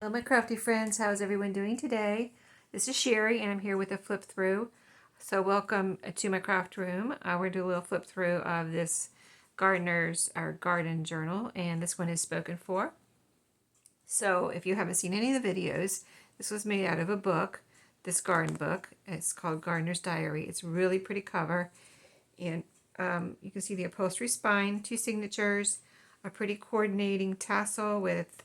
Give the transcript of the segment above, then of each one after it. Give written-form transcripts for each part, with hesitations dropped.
Hello my crafty friends, how's everyone doing today? This is Sheree and I'm here with a flip through. So welcome to my craft room. We're going to do a little flip through of this garden journal, and this one is spoken for. So if you haven't seen any of the videos, this was made out of a book, this garden book. It's called Gardener's Diary. It's a really pretty cover, and you can see the upholstery spine, 2 signatures, a pretty coordinating tassel with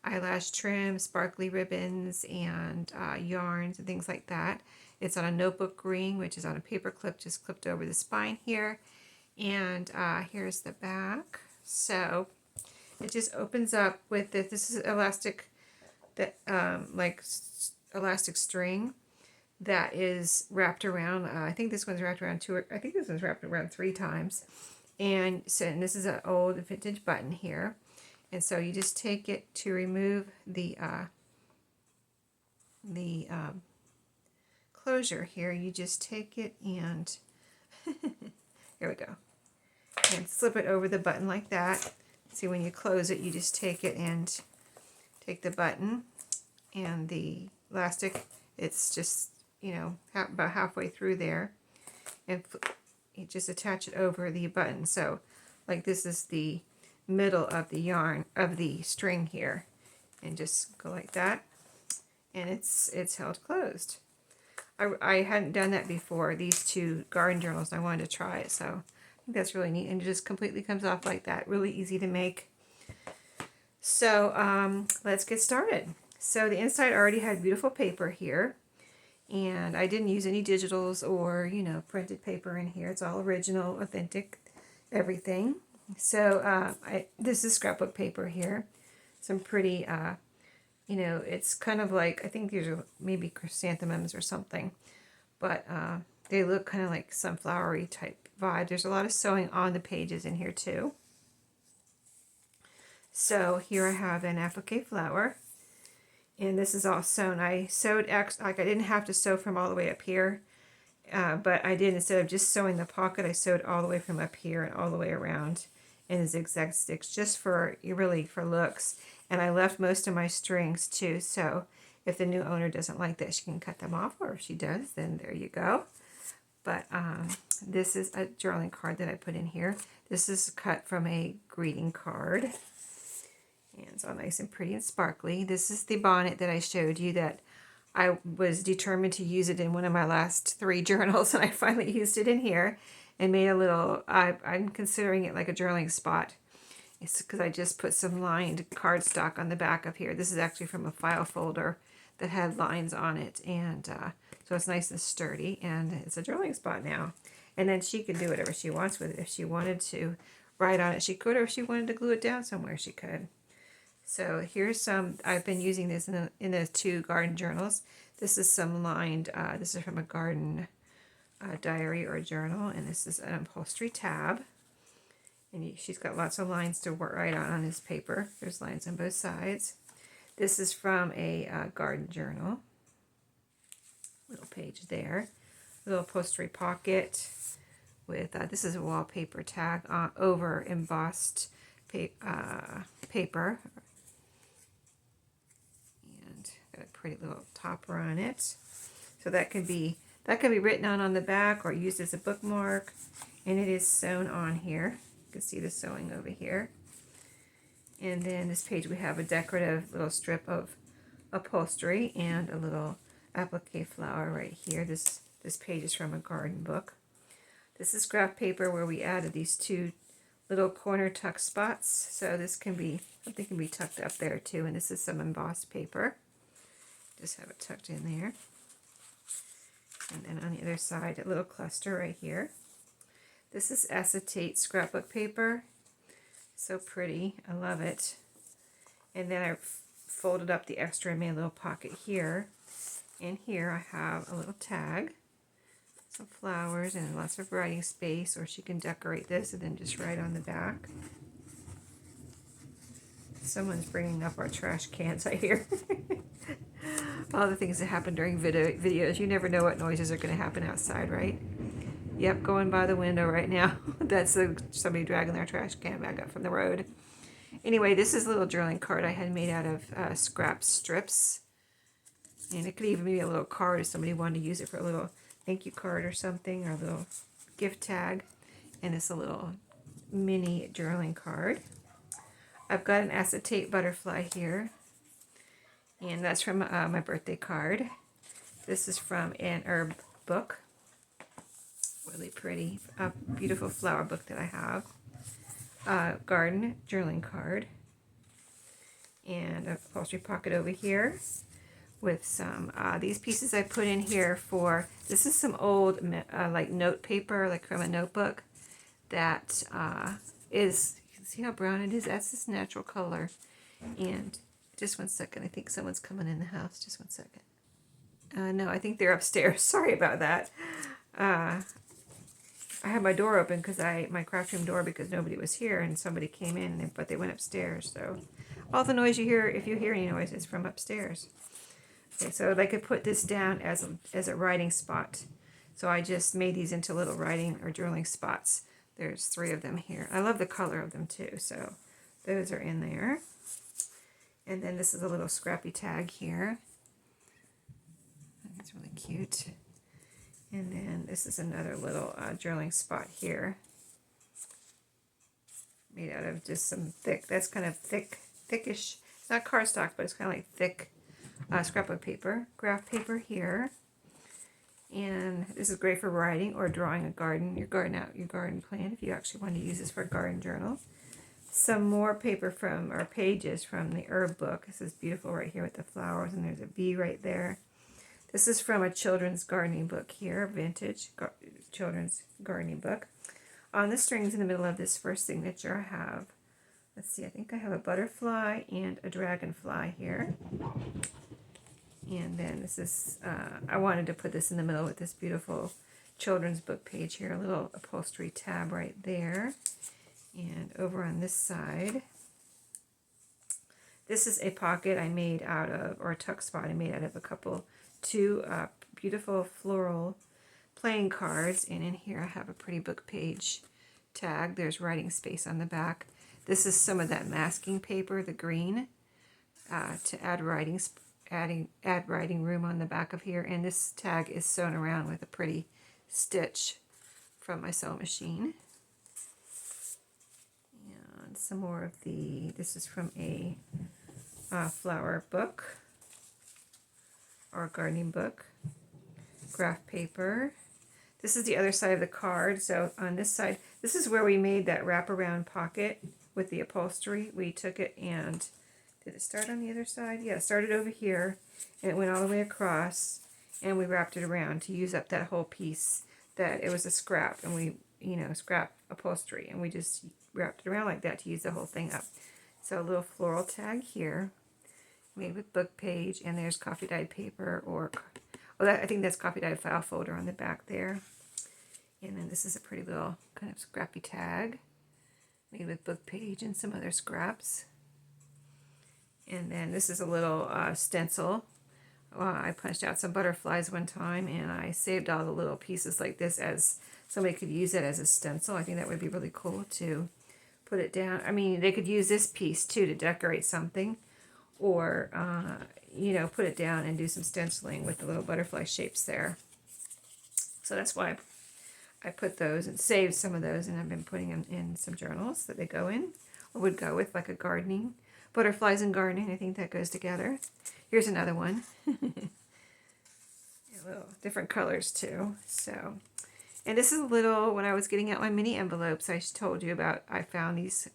eyelash trim, sparkly ribbons, and yarns and things like that. It's on a notebook ring, which is on a paper clip just clipped over the spine here. And here's the back. So it just opens up with this. This is elastic, that elastic string that is wrapped around. I think this one's wrapped around I think this one's wrapped around 3 times. And this is an old vintage button here. And so you just take it to remove the closure here. You just take it and here we go. And slip it over the button like that. See, when you close it, you just take it and take the button and the elastic. It's just, about halfway through there. And you just attach it over the button. So, like, this is the middle of the yarn of the string here, and just go like that, and it's held closed. I hadn't done that before, these 2 garden journals. I wanted to try it, so I think that's really neat, and it just completely comes off like that. Really easy to make. So let's get started. So the inside already had beautiful paper here, and I didn't use any digitals or printed paper in here. It's all original, authentic, everything. So this is scrapbook paper here. Some pretty, it's kind of like, I think these are maybe chrysanthemums or something, but they look kind of like sunflowery type vibe. There's a lot of sewing on the pages in here too. So here I have an applique flower, and this is all sewn. I sewed I didn't have to sew from all the way up here, but I did, instead of just sewing the pocket, I sewed all the way from up here and all the way around in zigzag sticks, just for looks. And I left most of my strings too, so if the new owner doesn't like that, she can cut them off, or if she does, then there you go. But this is a journaling card that I put in here. This is cut from a greeting card, and it's all nice and pretty and sparkly. This is the bonnet that I showed you that I was determined to use it in one of my last 3 journals, and I finally used it in here and made a little, I'm considering it like a journaling spot. It's because I just put some lined cardstock on the back of here. This is actually from a file folder that had lines on it, and so it's nice and sturdy, and it's a journaling spot now. And then she can do whatever she wants with it. If she wanted to write on it, she could, or if she wanted to glue it down somewhere, she could. So here's some, I've been using this in the 2 garden journals. This is some lined, this is from a garden diary or journal, and this is an upholstery tab. And she's got lots of lines to write on this paper. There's lines on both sides. This is from a garden journal. Little page there. Little upholstery pocket with, this is a wallpaper tag over embossed paper. And got a pretty little topper on it. So that can be written on the back or used as a bookmark. And it is sewn on here. You can see the sewing over here. And then this page we have a decorative little strip of upholstery and a little applique flower right here. This page is from a garden book. This is graph paper where we added these 2 little corner tuck spots. So this can be, something can be tucked up there too. And this is some embossed paper. Just have it tucked in there. And then on the other side, a little cluster right here. This is acetate scrapbook paper. So pretty. I love it. And then I folded up the extra and made a little pocket here. And here I have a little tag. Some flowers and lots of writing space, or she can decorate this and then just write on the back. Someone's bringing up our trash cans, I hear. All the things that happen during videos. You never know what noises are going to happen outside, right? Yep, going by the window right now. That's somebody dragging their trash can back up from the road. Anyway, this is a little journaling card I had made out of scrap strips. And it could even be a little card if somebody wanted to use it for a little thank you card or something, or a little gift tag. And it's a little mini journaling card. I've got an acetate butterfly here. And that's from my birthday card. This is from an herb book. Really pretty, beautiful flower book that I have. Garden journaling card. And a upholstery pocket over here with some, these pieces I put in here for, this is some old like note paper, like from a notebook that is, you can see how brown it is, that's this natural color. And just one second, I think someone's coming in the house, just one second. No, I think they're upstairs, sorry about that. I had my door open because my craft room door, because nobody was here and somebody came in, but they went upstairs, so all the noise you hear, if you hear any noise, is from upstairs. Okay, so I could put this down as a writing spot. So I just made these into little writing or journaling spots. There's 3 of them here. I love the color of them too, so those are in there. And then this is a little scrappy tag here. It's really cute. And then this is another little journaling spot here. Made out of just some thick, that's kind of thickish, it's not cardstock, but it's kind of like thick scrapbook paper, graph paper here. And this is great for writing or drawing a garden, your garden plan, if you actually want to use this for a garden journal. Some more paper from, or pages from the herb book. This is beautiful right here with the flowers, and there's a bee right there. This is from a children's gardening book here, vintage children's gardening book. On the strings in the middle of this first signature, I have, let's see, I think I have a butterfly and a dragonfly here. And then this is, I wanted to put this in the middle with this beautiful children's book page here, a little upholstery tab right there. And over on this side, this is a pocket I made out of, or a tuck spot I made out of two beautiful floral playing cards. And in here I have a pretty book page tag. There's writing space on the back. This is some of that masking paper, the green, to add add writing room on the back of here. And this tag is sewn around with a pretty stitch from my sewing machine. And some more of this is from a flower book or gardening book. Graph paper. This is the other side of the card. So on this side, this is where we made that wraparound pocket with the upholstery. We took it and, did it start on the other side? Yeah, it started over here and it went all the way across, and we wrapped it around to use up that whole piece. That it was a scrap, and we, scrap upholstery, and we just wrapped it around like that to use the whole thing up. So a little floral tag here, made with book page, and there's coffee dyed paper, or, I think that's coffee dyed file folder on the back there. And then this is a pretty little kind of scrappy tag, made with book page and some other scraps. And then this is a little stencil. I punched out some butterflies one time, and I saved all the little pieces like this as somebody could use it as a stencil. I think that would be really cool to put it down. I mean, they could use this piece too to decorate something, or put it down and do some stenciling with the little butterfly shapes there. So that's why I put those and saved some of those, and I've been putting them in some journals that they go in, or would go with, like a gardening. Butterflies and gardening, I think that goes together. Here's another one. Little different colors too. So, and this is a little, when I was getting out my mini envelopes, I told you about, I found these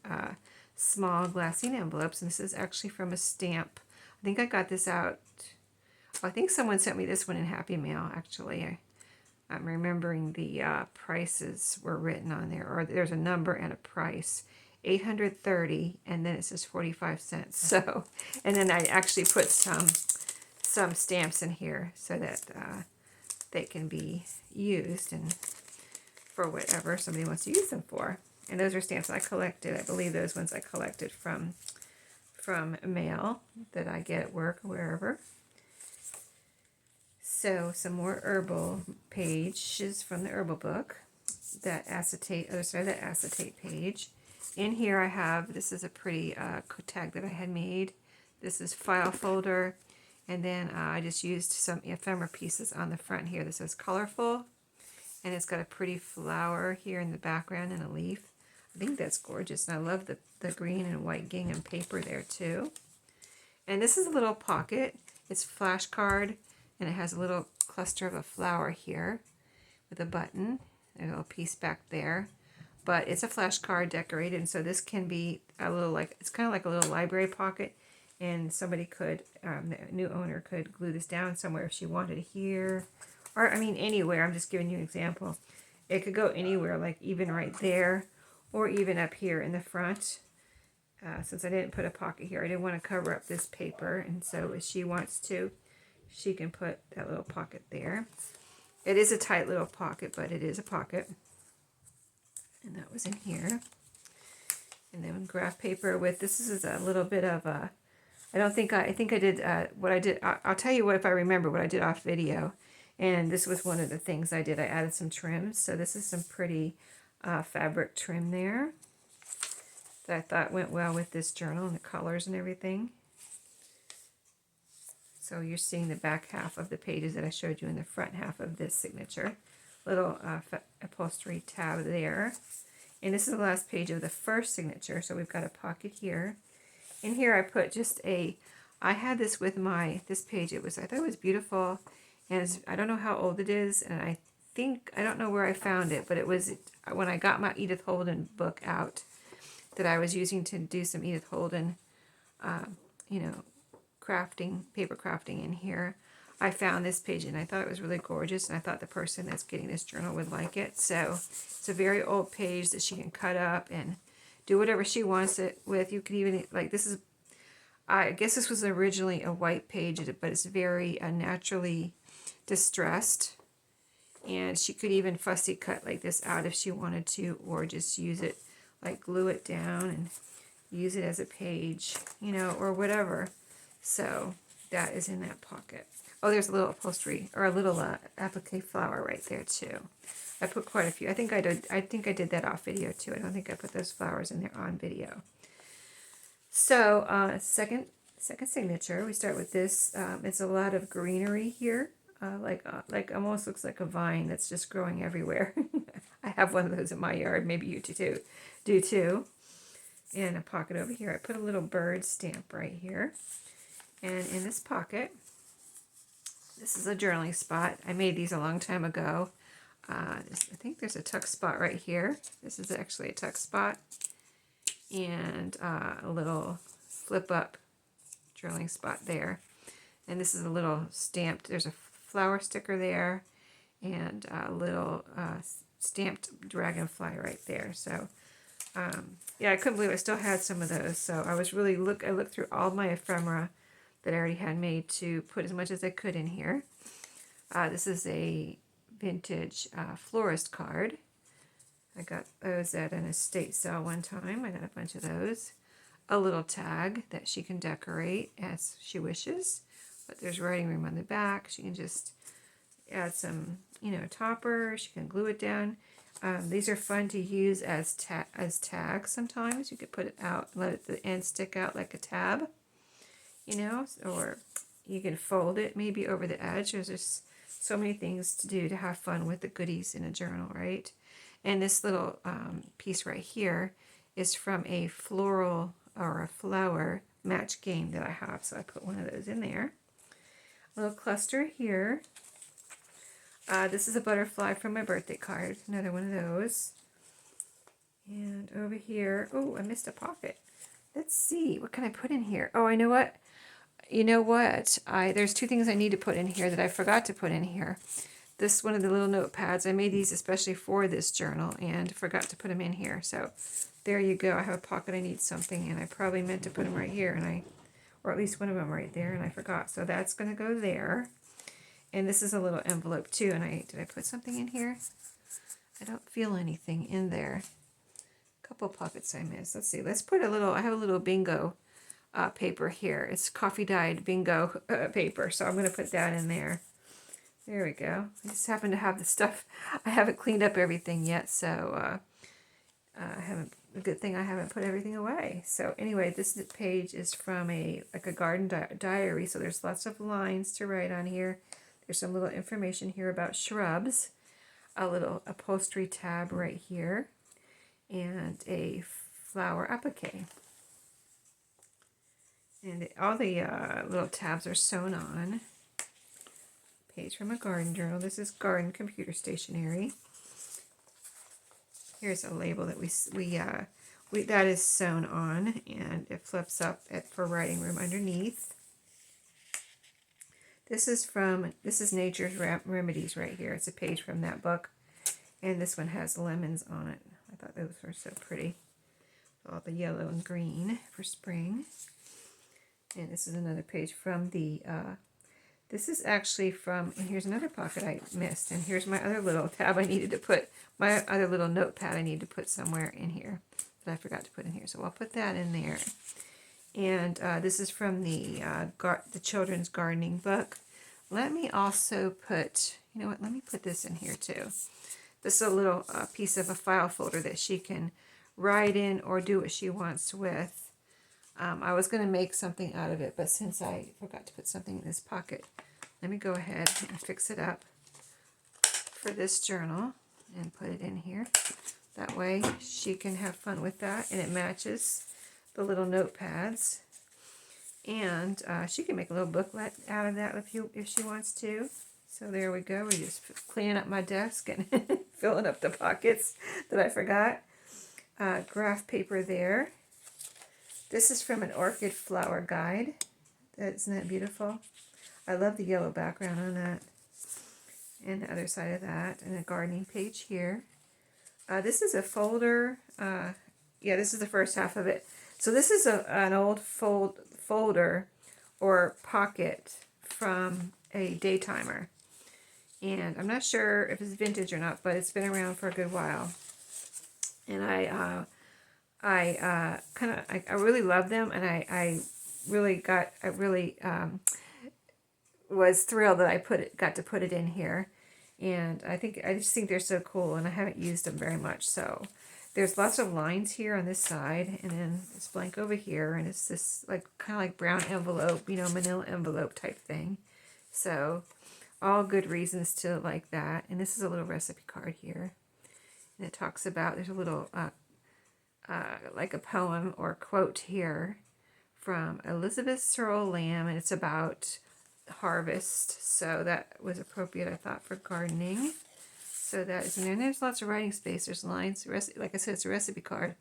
small glassine envelopes, and this is actually from a stamp. I think I got this out, I think someone sent me this one in Happy Mail, actually. I'm remembering the prices were written on there, or there's a number and a price. 830, and then it says 45 cents. So, and then I actually put some stamps in here so that they can be used and for whatever somebody wants to use them for. And those are stamps I collected. I believe those ones I collected from mail that I get at work or wherever. So some more herbal pages from the herbal book. That acetate, other side of that acetate page. In here I have, this is a pretty tag that I had made. This is file folder. And then I just used some ephemera pieces on the front here. This is colorful. And it's got a pretty flower here in the background and a leaf. I think that's gorgeous. And I love the green and white gingham paper there too. And this is a little pocket. It's flashcard. And it has a little cluster of a flower here with a button. A little piece back there. But it's a flashcard decorated. And so this can be a little like, it's kind of like a little library pocket. And somebody could, the new owner could glue this down somewhere if she wanted here. Or, I mean, anywhere. I'm just giving you an example. It could go anywhere, like even right there. Or even up here in the front. Since I didn't put a pocket here, I didn't want to cover up this paper. And so if she wants to, she can put that little pocket there. It is a tight little pocket, but it is a pocket. And that was in here. And then graph paper with, this is a little bit of a, I think I did what I did. I'll tell you what, if I remember what I did off video. And this was one of the things I did. I added some trims. So this is some pretty fabric trim there that I thought went well with this journal and the colors and everything. So you're seeing the back half of the pages that I showed you in the front half of this signature. Little upholstery tab there. And this is the last page of the first signature. So we've got a pocket here. In here I put just I had this with this page. I thought it was beautiful. And I don't know how old it is. And I don't know where I found it. But it was when I got my Edith Holden book out that I was using to do some Edith Holden, crafting, paper crafting in here. I found this page and I thought it was really gorgeous. And I thought the person that's getting this journal would like it. So it's a very old page that she can cut up and do whatever she wants it with. You could even, like, this is, I guess this was originally a white page, but it's very naturally distressed. And she could even fussy cut like this out if she wanted to, or just use it, like glue it down and use it as a page, or whatever. So that is in that pocket. Oh, there's a little upholstery, or a little applique flower right there too. I put quite a few. I think I did that off video too. I don't think I put those flowers in there on video. So second signature, we start with this. It's a lot of greenery here, like almost looks like a vine that's just growing everywhere. I have one of those in my yard. Maybe you do too. And a pocket over here. I put a little bird stamp right here. And in this pocket, this is a journaling spot. I made these a long time ago. I think there's a tuck spot right here. This is actually a tuck spot. And a little flip up journaling spot there. And this is a little stamped, there's a flower sticker there. And a little stamped dragonfly right there. So, yeah, I couldn't believe I still had some of those. So I was really, I looked through all my ephemera that I already had made to put as much as I could in here. This is a vintage florist card. I got those at an estate sale one time. I got a bunch of those. A little tag that she can decorate as she wishes. But there's writing room on the back. She can just add some, topper. She can glue it down. These are fun to use as tags sometimes. You could put it out, let the end stick out like a tab. Or you can fold it maybe over the edge. There's just so many things to do to have fun with the goodies in a journal, right? And this little piece right here is from a floral or a flower match game that I have. So I put one of those in there. A little cluster here. This is a butterfly from my birthday card. Another one of those. And over here, oh, I missed a pocket. Let's see, what can I put in here? Oh, I know what. There's two things I need to put in here that I forgot to put in here. This one of the little notepads, I made these especially for this journal and forgot to put them in here. So there you go. I have a pocket I need something, and I probably meant to put them right here, or at least one of them right there, and I forgot. So that's going to go there. And this is a little envelope too. And did I put something in here? I don't feel anything in there. A couple pockets I missed. Let's see. Let's put I have a little bingo paper here. It's coffee dyed bingo paper. So I'm going to put that in there. There we go. I just happen to have the stuff. I haven't cleaned up everything yet. So I haven't a good thing I haven't put everything away. So anyway, this page is from a garden diary. So there's lots of lines to write on here. There's some little information here about shrubs, a little upholstery tab right here, and a flower applique. And all the little tabs are sewn on. Page from a garden journal. This is garden computer stationery. Here's a label that that is sewn on, and it flips up for writing room underneath. This is Nature's Remedies right here. It's a page from that book, and this one has lemons on it. I thought those were so pretty. All the yellow and green for spring. And this is another page from the. This is actually from, and here's another pocket I missed, and here's my other little tab I needed to put, my other little notepad I need to put somewhere in here that I forgot to put in here. So I'll put that in there. And this is from the children's gardening book. Let me also put, you know what, let me put this in here too. This is a little piece of a file folder that she can write in or do what she wants with. I was going to make something out of it, but since I forgot to put something in this pocket, let me go ahead and fix it up for this journal and put it in here. That way she can have fun with that, and it matches the little notepads. And she can make a little booklet out of that if she wants to. So there we go. We're just cleaning up my desk and filling up the pockets that I forgot. Graph paper there. This is from an orchid flower guide. Isn't that beautiful? I love the yellow background on that. And the other side of that. And a gardening page here. This is a folder. Yeah, this is the first half of it. So this is an old folder or pocket from a daytimer. And I'm not sure if it's vintage or not, but it's been around for a good while. And I really love them, and I really was thrilled that I got to put it in here, and I just think they're so cool, and I haven't used them very much. So there's lots of lines here on this side, and then it's blank over here, and it's this kind of like brown envelope, manila envelope type thing. So all good reasons to like that. And this is a little recipe card here, and it talks about, there's a little like a poem or quote here from Elizabeth Searle Lamb, and it's about harvest, so that was appropriate, I thought, for gardening. So that is in there, and there's lots of writing space. There's lines, like I said, it's a recipe card,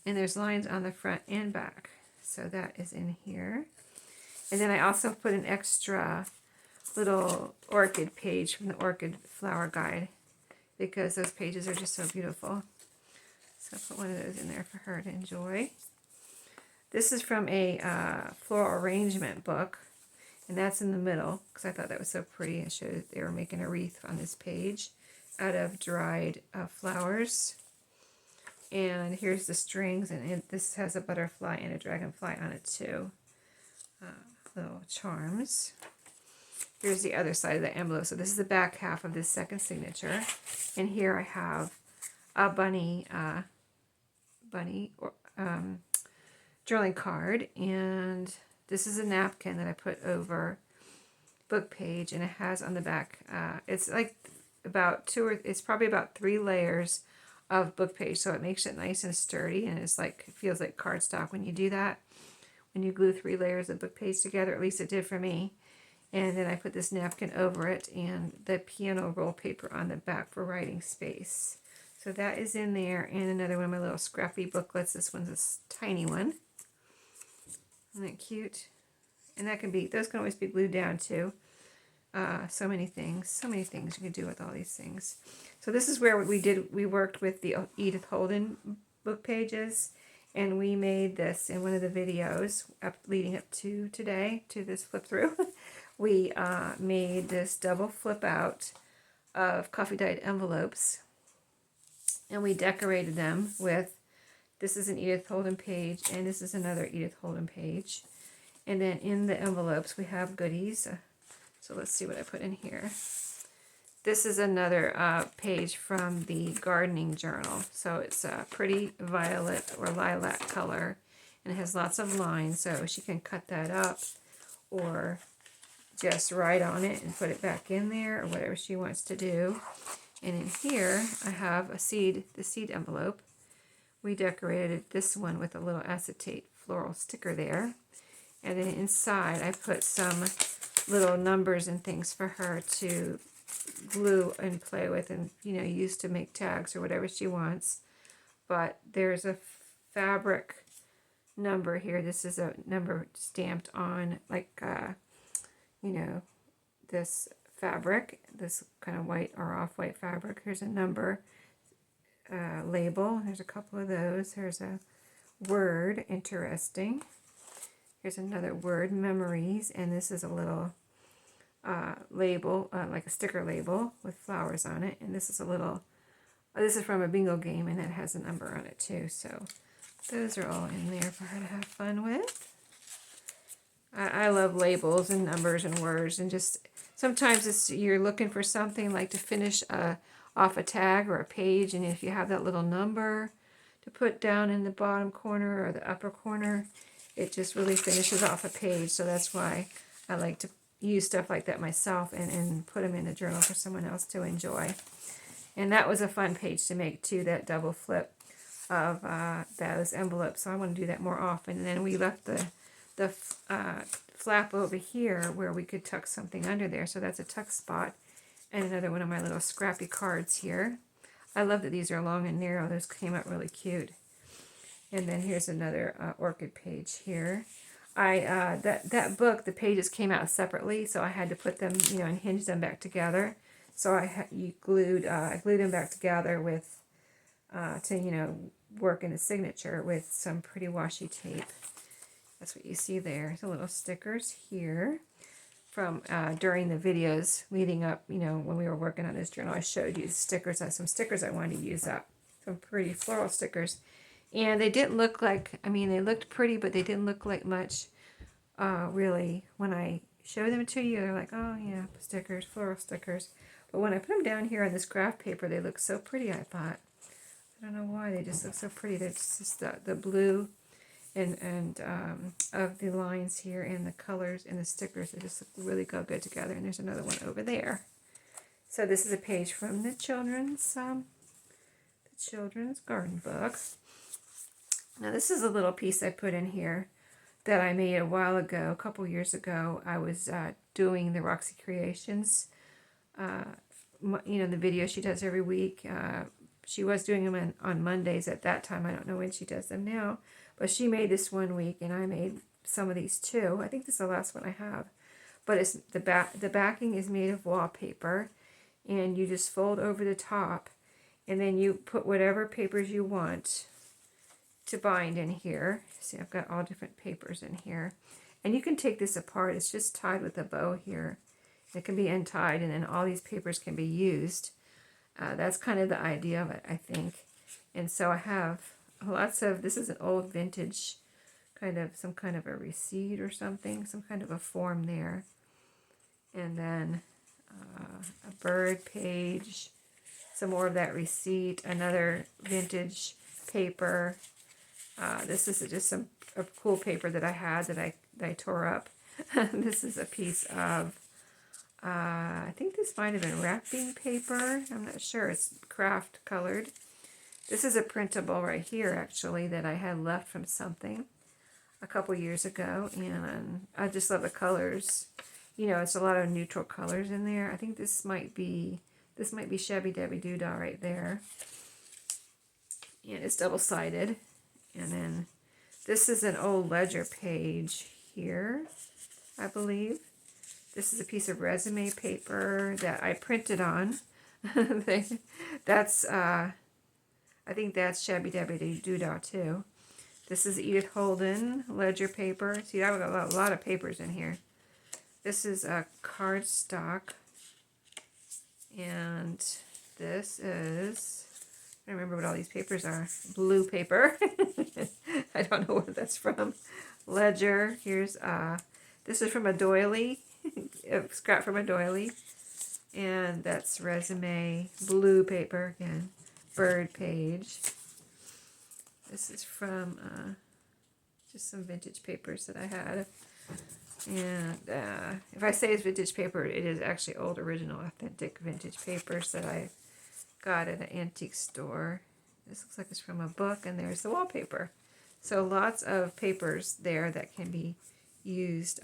and there's lines on the front and back, so that is in here. And then I also put an extra little orchid page from the orchid flower guide, because those pages are just so beautiful. So I'll put one of those in there for her to enjoy. This is from a floral arrangement book, and that's in the middle, because I thought that was so pretty. It showed they were making a wreath on this page out of dried flowers. And here's the strings, and this has a butterfly and a dragonfly on it too. Little charms. Here's the other side of the envelope. So this is the back half of this second signature. And here I have a bunny journaling card, and this is a napkin that I put over book page, and it has on the back, it's like it's probably about 3 layers of book page, so it makes it nice and sturdy, and it feels like cardstock when you do that, when you glue 3 layers of book page together. At least it did for me. And then I put this napkin over it, and the piano roll paper on the back for writing space. So that is in there, and another one of my little scrappy booklets. This one's a tiny one. Isn't that cute? And those can always be glued down too. So many things you can do with all these things. So this is where we worked with the Edith Holden book pages, and we made this in one of the videos leading up to today, to this flip through. We made this double flip out of coffee dyed envelopes, and we decorated them with, this is an Edith Holden page, and this is another Edith Holden page. And then in the envelopes we have goodies. So let's see what I put in here. This is another page from the gardening journal. So it's a pretty violet or lilac color, and it has lots of lines, so she can cut that up or just write on it and put it back in there or whatever she wants to do. And in here I have the seed envelope. We decorated this one with a little acetate floral sticker there. And then inside I put some little numbers and things for her to glue and play with and, you know, use to make tags or whatever she wants. But there's a fabric number here. This is a number stamped on, like, you know, this fabric, this kind of white or off-white fabric. Here's a number label. There's a couple of those. There's a word, interesting. Here's another word, memories, and this is a little label, like a sticker label with flowers on it. And this is a little, this is from a bingo game, and it has a number on it too. So those are all in there for her to have fun with. I love labels and numbers and words, and just sometimes it's you're looking for something like to finish off a tag or a page, and if you have that little number to put down in the bottom corner or the upper corner, it just really finishes off a page. So that's why I like to use stuff like that myself and put them in a journal for someone else to enjoy. And that was a fun page to make too, that double flip of those envelopes. So I want to do that more often. And then we left the flap over here where we could tuck something under there. So that's a tuck spot. And another one of my little scrappy cards here. I love that these are long and narrow. Those came out really cute. And then here's another orchid page here. That book, the pages came out separately, so I had to put them, you know, and hinge them back together. So I glued them back together with to, you know, work in a signature with some pretty washi tape. That's what you see there. The little stickers here from during the videos leading up, you know, when we were working on this journal. I showed you stickers, some stickers I wanted to use up, some pretty floral stickers. And they didn't look like, I mean, they looked pretty, but they didn't look like much, really. When I show them to you, they're like, oh, yeah, stickers, floral stickers. But when I put them down here on this graph paper, they look so pretty, I thought. I don't know why, they just look so pretty. They're just the blue and of the lines here and the colors and the stickers. They just look really good together. And there's another one over there. So this is a page from the children's garden book. Now this is a little piece I put in here that I made a while ago, a couple years ago. I was doing the Roxy Creations, you know, the video she does every week. She was doing them on Mondays at that time. I don't know when she does them now, but she made this one week, and I made some of these too. I think this is the last one I have, but it's the backing is made of wallpaper, and you just fold over the top, and then you put whatever papers you want to bind in here. See, I've got all different papers in here, and you can take this apart. It's just tied with a bow here. It can be untied, and then all these papers can be used. That's kind of the idea of it, I think. And so I have lots of, this is an old vintage kind of, some kind of a receipt or something, some kind of a form there. And then a bird page, some more of that receipt, another vintage paper. This is just a cool paper that I had that I tore up. This is a piece of, I think this might have been wrapping paper. I'm not sure. It's craft colored. This is a printable right here, actually, that I had left from something a couple years ago. And I just love the colors. You know, it's a lot of neutral colors in there. I think this might be Shabby Dabby Doodah right there. And it's double-sided. And then this is an old ledger page here, I believe. This is a piece of resume paper that I printed on. That's, I think that's Shabby Dabby Doodah too. This is Edith Holden ledger paper. See, I've got a lot of papers in here. This is a cardstock. And this is, I don't remember what all these papers are. Blue paper. I don't know where that's from. Ledger. Here's, this is from a doily. A scrap from a doily. And that's resume, blue paper again, bird page. This is from just some vintage papers that I had. And if I say it's vintage paper, it is actually old, original, authentic vintage papers that I got at an antique store. This looks like it's from a book, and there's the wallpaper. So lots of papers there that can be used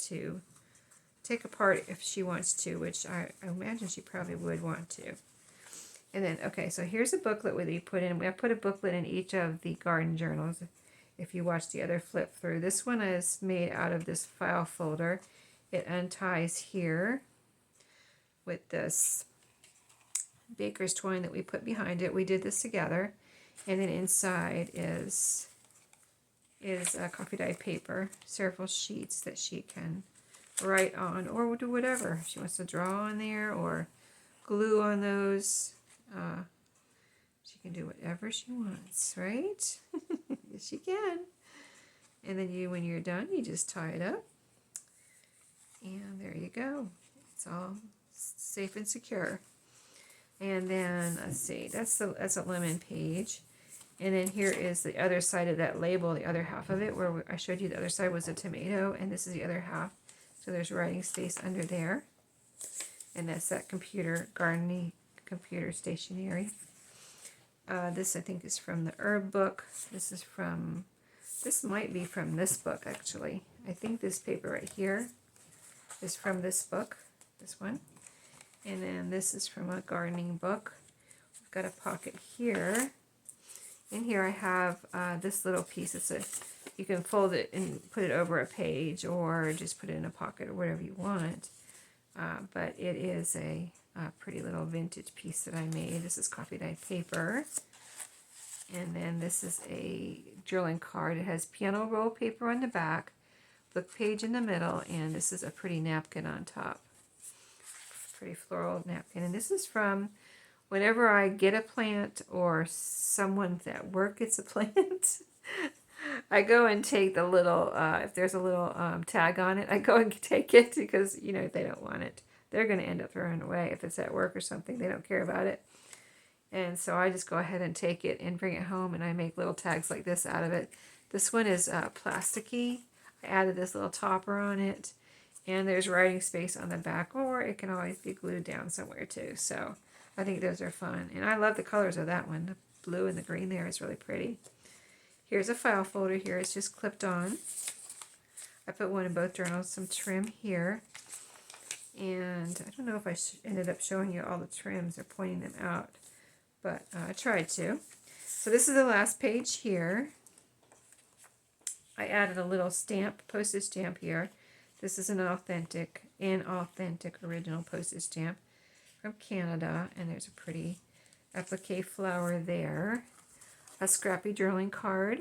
to take apart if she wants to, which I imagine she probably would want to. And then, okay, so here's a booklet that we put in. I put a booklet in each of the garden journals. If you watch the other flip through, this one is made out of this file folder. It unties here with this baker's twine that we put behind it. We did this together. And then inside is coffee dye paper, several sheets that she can write on or do whatever. She wants to draw on there or glue on those. She can do whatever she wants, right? Yes, she can. And then when you're done, you just tie it up. And there you go. It's all safe and secure. And then, let's see, that's a lemon page. And then here is the other side of that label, the other half of it, where I showed you the other side was a tomato, and this is the other half. So there's writing space under there. And that's that gardening computer stationery. This, I think, is from the herb book. This might be from this book, actually. I think this paper right here is from this book, this one. And then this is from a gardening book. We've got a pocket here. In here I have this little piece. You can fold it and put it over a page or just put it in a pocket or whatever you want. But it is a pretty little vintage piece that I made. This is coffee dye paper. And then this is a drilling card. It has piano roll paper on the back, book page in the middle, and this is a pretty napkin on top. Pretty floral napkin. And this is from whenever I get a plant or someone at work gets a plant, I go and take the little, if there's a little tag on it, I go and take it because, they don't want it. They're going to end up throwing it away. If it's at work or something, they don't care about it. And so I just go ahead and take it and bring it home, and I make little tags like this out of it. This one is plasticky. I added this little topper on it, and there's writing space on the back, or it can always be glued down somewhere too. So I think those are fun. And I love the colors of that one. The blue and the green there is really pretty. Here's a file folder here. It's just clipped on. I put one in both journals, some trim here. And I don't know if I ended up showing you all the trims or pointing them out, but I tried to. So this is the last page here. I added a little stamp, postage stamp here. This is an authentic original postage stamp from Canada, and there's a pretty applique flower there. A scrappy drilling card.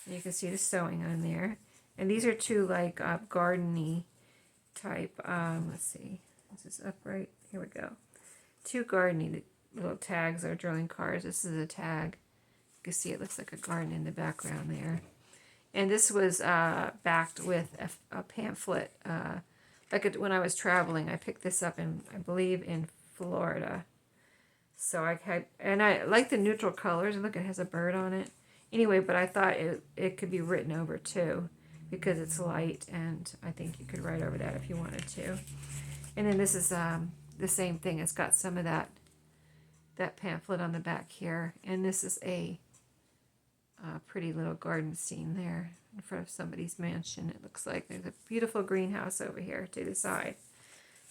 And you can see the sewing on there. And these are two like garden-y type, let's see, this is upright, here we go. Two garden-y little tags or drilling cards. This is a tag. You can see it looks like a garden in the background there. And this was backed with a pamphlet. When I was traveling, I picked this up in, I believe, in Florida. So I like the neutral colors, and look, it has a bird on it. Anyway, but I thought it could be written over too, because it's light, and I think you could write over that if you wanted to. And then this is the same thing. It's got some of that pamphlet on the back here, and this is a pretty little garden scene there in front of somebody's mansion. It looks like there's a beautiful greenhouse over here to the side.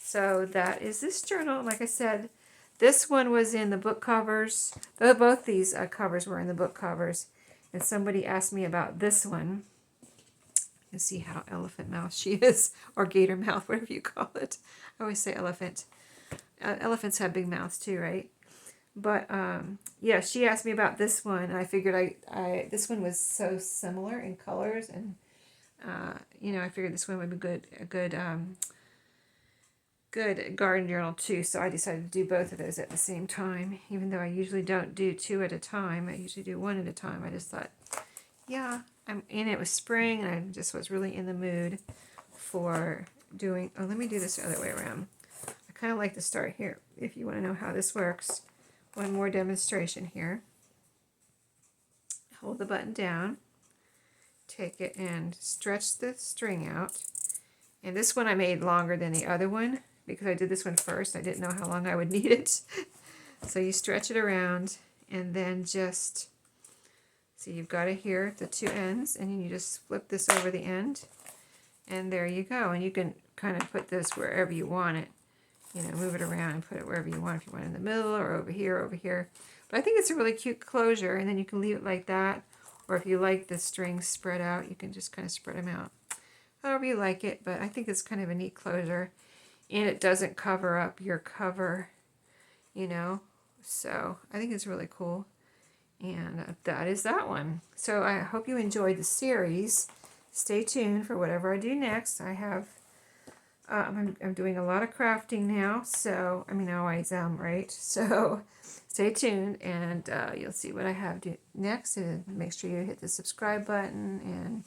So that is this journal. Like I said, this one was in the book covers. Both these covers were in the book covers. And somebody asked me about this one. You see how elephant mouth she is, or gator mouth, whatever you call it. I always say elephant. Elephants have big mouths too, right? But yeah, she asked me about this one, and I figured this one was so similar in colors, and I figured this one would be a good garden journal too. So I decided to do both of those at the same time, even though I usually don't do two at a time. I usually do one at a time. I just thought, yeah, it was spring, and I just was really in the mood for doing. Oh, let me do this the other way around. kind of like to start here if you want to know how this works. One more demonstration here. Hold the button down, take it and stretch the string out. And this one I made longer than the other one because I did this one first. I didn't know how long I would need it. So you stretch it around and then just, so you've got it here, the two ends, and then you just flip this over the end. And there you go. And you can kind of put this wherever you want it. You know, move it around and put it wherever you want. If you want it in the middle or over here, over here. But I think it's a really cute closure. And then you can leave it like that. Or if you like the strings spread out, you can just kind of spread them out. However you like it. But I think it's kind of a neat closure. And it doesn't cover up your cover, you know. So I think it's really cool. And that is that one. So I hope you enjoyed the series. Stay tuned for whatever I do next. I have, I'm doing a lot of crafting now, so, I mean, I always am, right? So stay tuned, and you'll see what I have next, and make sure you hit the subscribe button,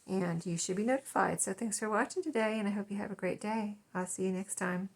and you should be notified. So thanks for watching today, and I hope you have a great day. I'll see you next time.